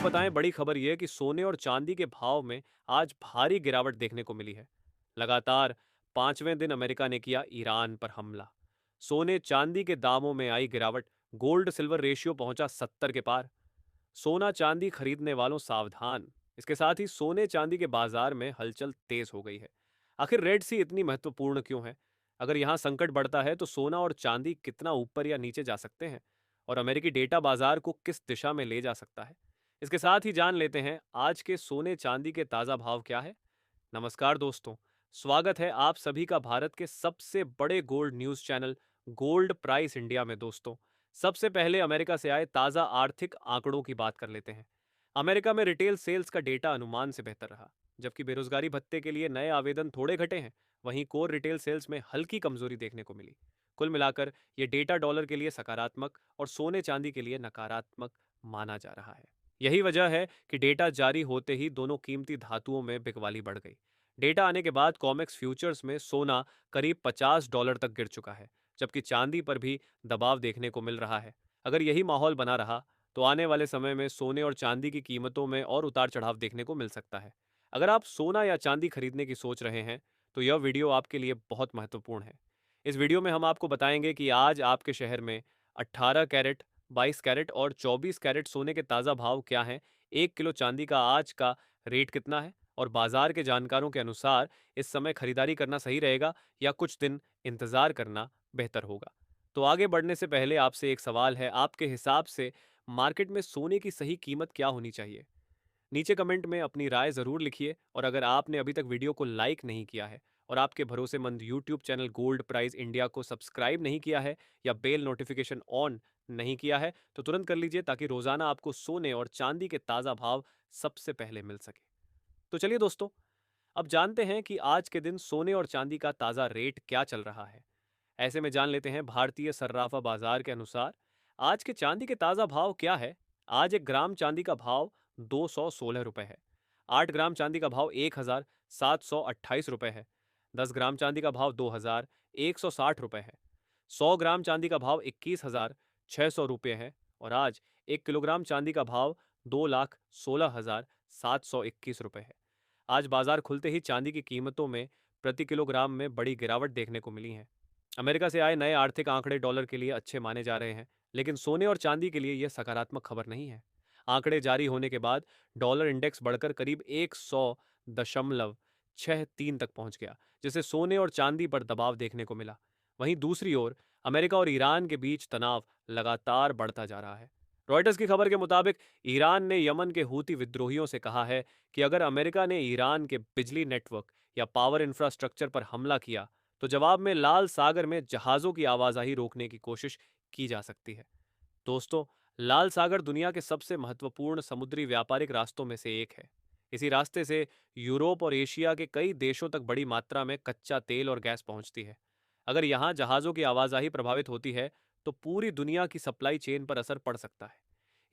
आपको बताएं, बड़ी खबर यह है कि सोने और चांदी के भाव में आज भारी गिरावट देखने को मिली है। लगातार पांचवें दिन अमेरिका ने किया ईरान पर हमला। सोने चांदी के दामों में आई गिरावट। गोल्ड सिल्वर रेशियो पहुंचा 70 के पार। सोना चांदी खरीदने वालों सावधान। इसके साथ ही सोने चांदी के बाजार में हलचल तेज हो गई है। आखिर रेड सी इतनी महत्वपूर्ण क्यों है? अगर यहां संकट बढ़ता है तो सोना और चांदी कितना ऊपर या नीचे जा सकते हैं, और अमेरिकी डेटा बाजार को किस दिशा में ले जा सकता है? इसके साथ ही जान लेते हैं आज के सोने चांदी के ताजा भाव क्या है। नमस्कार दोस्तों, स्वागत है आप सभी का भारत के सबसे बड़े gold news channel gold price India में। दोस्तों, सबसे पहले अमेरिका से आए ताजा आर्थिक आंकड़ों की बात कर लेते हैं। अमेरिका में रिटेल सेल्स का डेटा अनुमान से बेहतर रहा। जबकि बेरोजगारी भत्ते के लिए नए आवेदन थोड़े घटे हैं, वहीं कोर रिटेल सेल्स में हल्की कमजोरी देखने को मिली। कुल मिलाकर यह डेटा डॉलर के लिए सकारात्मक और सोने चांदी के लिए नकारात्मक माना जा रहा है। यही वजह है कि डेटा जारी होते ही दोनों कीमती धातुओं में बिकवाली बढ़ गई। डेटा आने के बाद कॉमेक्स फ्यूचर्स में सोना करीब $50 तक गिर चुका है, जबकि चांदी पर भी दबाव देखने को मिल रहा है। अगर यही माहौल बना रहा तो आने वाले समय में सोने और चांदी की कीमतों में और उतार चढ़ाव देखने को मिल सकता है। अगर आप सोना या चांदी खरीदने की सोच रहे हैं तो यह वीडियो आपके लिए बहुत महत्वपूर्ण है। इस वीडियो में हम आपको बताएंगे कि आज आपके शहर में 18 कैरेट, 22 कैरेट और 24 कैरेट सोने के ताज़ा भाव क्या हैं, 1 किलो चांदी का आज का रेट कितना है, और बाजार के जानकारों के अनुसार इस समय खरीदारी करना सही रहेगा या कुछ दिन इंतजार करना बेहतर होगा। तो आगे बढ़ने से पहले आपसे एक सवाल है, आपके हिसाब से मार्केट में सोने की सही कीमत क्या होनी चाहिए? नीचे कमेंट में अपनी राय ज़रूर लिखिए, और अगर आपने अभी तक वीडियो को लाइक नहीं किया है और आपके भरोसेमंद YouTube channel gold prize India को सब्सक्राइब नहीं किया है या बेल नोटिफिकेशन ऑन नहीं किया है तो तुरंत कर लीजिए, ताकि रोज़ाना आपको सोने और चांदी के ताज़ा भाव सबसे पहले मिल सके। तो चलिए दोस्तों, अब जानते हैं कि आज के दिन सोने और चांदी का ताज़ा रेट क्या चल रहा है। ऐसे में जान लेते हैं भारतीय सर्राफा बाजार के अनुसार आज के चांदी के ताज़ा भाव क्या है। आज 1 ग्राम चांदी का भाव 216 रुपये है। 8 ग्राम चांदी का भाव 1,728 रुपये है। 10 ग्राम चांदी का भाव 2,160 रुपये है। 100 ग्राम चांदी का भाव 21,600 रुपये है। और आज 1 किलोग्राम चांदी का भाव 2,16,721 रुपये है। आज बाजार खुलते ही चांदी की कीमतों में प्रति किलोग्राम में बड़ी गिरावट देखने को मिली है। अमेरिका से आए नए आर्थिक आंकड़े डॉलर के लिए अच्छे माने जा रहे हैं, लेकिन सोने और चांदी के लिए यह सकारात्मक खबर नहीं है। आंकड़े जारी होने के बाद डॉलर इंडेक्स बढ़कर करीब 100.63 तक पहुंच गया, जिससे सोने और चांदी पर दबाव देखने को मिला। वहीं दूसरी ओर अमेरिका और ईरान के बीच तनाव लगातार बढ़ता जा रहा है। रॉयटर्स की खबर के मुताबिक ईरान ने यमन के हूती विद्रोहियों से कहा है कि अगर अमेरिका ने ईरान के बिजली नेटवर्क या पावर इंफ्रास्ट्रक्चर पर हमला किया तो जवाब में लाल सागर में जहाज़ों की आवाजाही रोकने की कोशिश की जा सकती है। दोस्तों, लाल सागर दुनिया के सबसे महत्वपूर्ण समुद्री व्यापारिक रास्तों में से एक है। इसी रास्ते से यूरोप और एशिया के कई देशों तक बड़ी मात्रा में कच्चा तेल और गैस पहुंचती है। अगर यहाँ जहाज़ों की आवाजाही प्रभावित होती है तो पूरी दुनिया की सप्लाई चेन पर असर पड़ सकता है।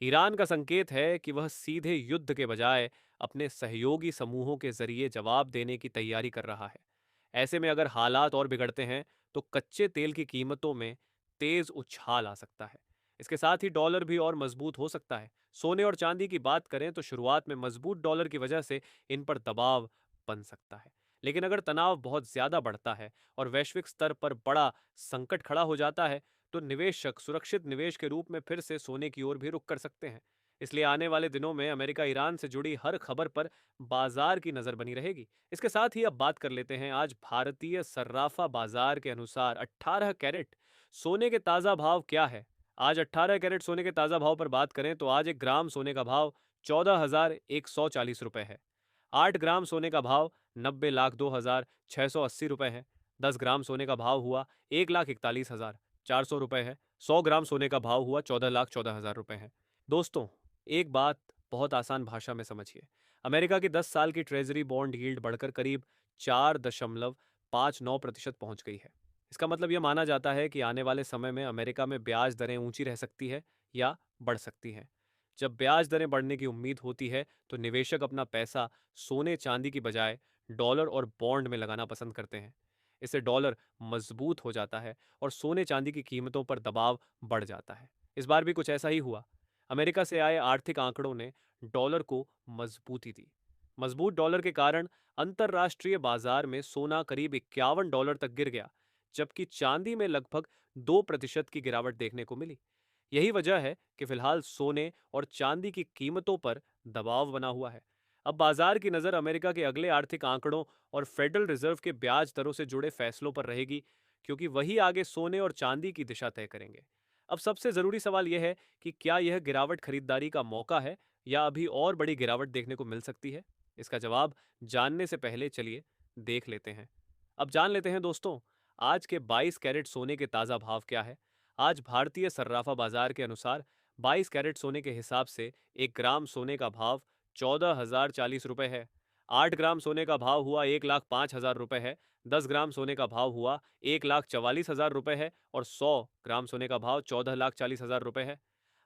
ईरान का संकेत है कि वह सीधे युद्ध के बजाय अपने सहयोगी समूहों के जरिए जवाब देने की तैयारी कर रहा है। ऐसे में अगर हालात और बिगड़ते हैं तो कच्चे तेल की कीमतों में तेज उछाल आ सकता है। इसके साथ ही डॉलर भी और मजबूत हो सकता है। सोने और चांदी की बात करें तो शुरुआत में मजबूत डॉलर की वजह से इन पर दबाव बन सकता है, लेकिन अगर तनाव बहुत ज्यादा बढ़ता है और वैश्विक स्तर पर बड़ा संकट खड़ा हो जाता है तो निवेशक सुरक्षित निवेश के रूप में फिर से सोने की ओर भी रुख कर सकते हैं। इसलिए आने वाले दिनों में अमेरिका ईरान से जुड़ी हर खबर पर बाजार की नजर बनी रहेगी। इसके साथ ही अब बात कर लेते हैं आज भारतीय सर्राफा बाजार के अनुसार 18 कैरेट सोने के ताजा भाव क्या है। आज 18 कैरेट सोने के ताजा भाव पर बात करें तो आज 1 ग्राम सोने का भाव 14,140 रुपये है। 8 ग्राम सोने का भाव 90,02,680 रुपये है। 10 ग्राम सोने का भाव हुआ 1,41,400 रुपये है। 100 ग्राम सोने का भाव हुआ 14,14,000 रुपये है। दोस्तों, एक बात बहुत आसान भाषा में समझिए। अमेरिका की 10 साल की ट्रेजरी बॉन्ड यील्ड बढ़कर करीब 4.59% पहुंच गई है। इसका मतलब यह माना जाता है कि आने वाले समय में अमेरिका में ब्याज दरें ऊंची रह सकती है या बढ़ सकती हैं। जब ब्याज दरें बढ़ने की उम्मीद होती है तो निवेशक अपना पैसा सोने चांदी की बजाय डॉलर और बॉन्ड में लगाना पसंद करते हैं। इससे डॉलर मजबूत हो जाता है और सोने चांदी की कीमतों पर दबाव बढ़ जाता है। इस बार भी कुछ ऐसा ही हुआ। अमेरिका से आए आर्थिक आंकड़ों ने डॉलर को मजबूती दी। मजबूत डॉलर के कारण अंतरराष्ट्रीय बाजार में सोना करीब $51 तक गिर गया, जबकि चांदी में लगभग 2% की गिरावट देखने को मिली। यही वजह है कि फिलहाल सोने और चांदी की कीमतों पर दबाव बना हुआ है। अब बाजार की नज़र अमेरिका के अगले आर्थिक आंकड़ों और फेडरल रिजर्व के ब्याज दरों से जुड़े फैसलों पर रहेगी, क्योंकि वही आगे सोने और चांदी की दिशा तय करेंगे। अब सबसे ज़रूरी सवाल यह है कि क्या यह गिरावट खरीदारी का मौका है या अभी और बड़ी गिरावट देखने को मिल सकती है? इसका जवाब जानने से पहले चलिए देख लेते हैं। अब जान लेते हैं दोस्तों, आज के 22 कैरेट सोने के ताज़ा भाव क्या है। आज भारतीय सर्राफा बाजार के अनुसार 22 कैरेट सोने के हिसाब से 1 ग्राम सोने का भाव 14,040 रुपये है। 8 ग्राम सोने का भाव हुआ 1,05,000 रुपये है। 10 ग्राम सोने का भाव हुआ 1,44,000 रुपये है और 100 ग्राम सोने का भाव 14,40,000 रुपये है।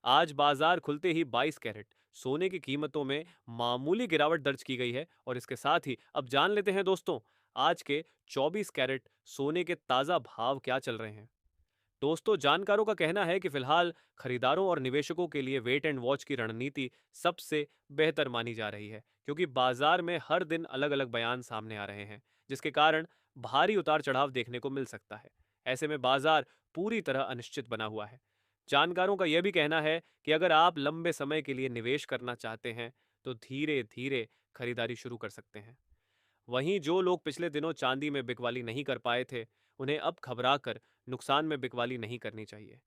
आज बाजार खुलते ही 22 कैरेट सोने की कीमतों में मामूली गिरावट दर्ज की गई है और इसके साथ ही अब जान लेते हैं दोस्तों, आज के 24 कैरेट सोने के ताज़ा भाव क्या चल रहे हैं। दोस्तों, जानकारों का कहना है कि फिलहाल खरीदारों और निवेशकों के लिए वेट एंड वॉच की रणनीति सबसे बेहतर मानी जा रही है, क्योंकि बाजार में हर दिन अलग अलग बयान सामने आ रहे हैं, जिसके कारण भारी उतार चढ़ाव देखने को मिल सकता है। ऐसे में बाजार पूरी तरह अनिश्चित बना हुआ है। जानकारों का यह भी कहना है कि अगर आप लंबे समय के लिए निवेश करना चाहते हैं तो धीरे धीरे खरीदारी शुरू कर सकते हैं। वहीं जो लोग पिछले दिनों चांदी में बिकवाली नहीं कर पाए थे, उन्हें अब घबराकर नुकसान में बिकवाली नहीं करनी चाहिए,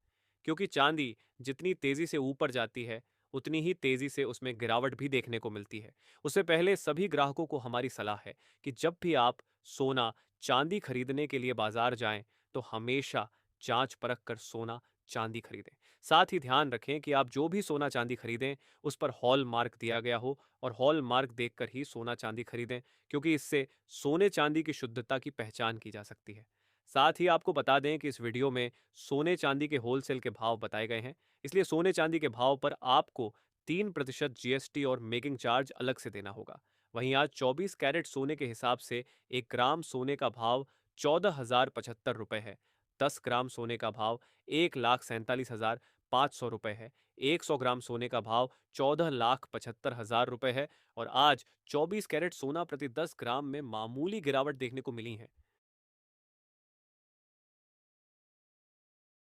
क्योंकि चांदी जितनी तेजी से ऊपर जाती है, उतनी ही तेजी से उसमें गिरावट भी देखने को मिलती है। उससे पहले सभी ग्राहकों को हमारी सलाह है कि जब भी आप सोना चांदी खरीदने के लिए बाजार जाएं, तो हमेशा जांच परख कर सोना चांदी खरीदें। साथ ही ध्यान रखें कि आप जो भी सोना चांदी खरीदें, उस पर हॉल मार्क दिया गया हो और हॉल मार्क देखकर ही सोना चांदी खरीदें, क्योंकि इससे सोने चांदी की शुद्धता की पहचान की जा सकती है। साथ ही आपको बता दें कि इस वीडियो में सोने चांदी के होलसेल के भाव बताए गए हैं, इसलिए सोने चांदी के भाव पर आपको 3% जीएसटी और मेकिंग चार्ज अलग से देना होगा। वहीं आज 24 कैरेट सोने के हिसाब से 1 ग्राम सोने का भाव 14,075 रुपये है। 10 ग्राम सोने का भाव 1,47,500 रुपये है। 100 ग्राम सोने का भाव 14,75,000 रुपये है और आज 24 कैरेट सोना प्रति 10 ग्राम में मामूली गिरावट देखने को मिली है।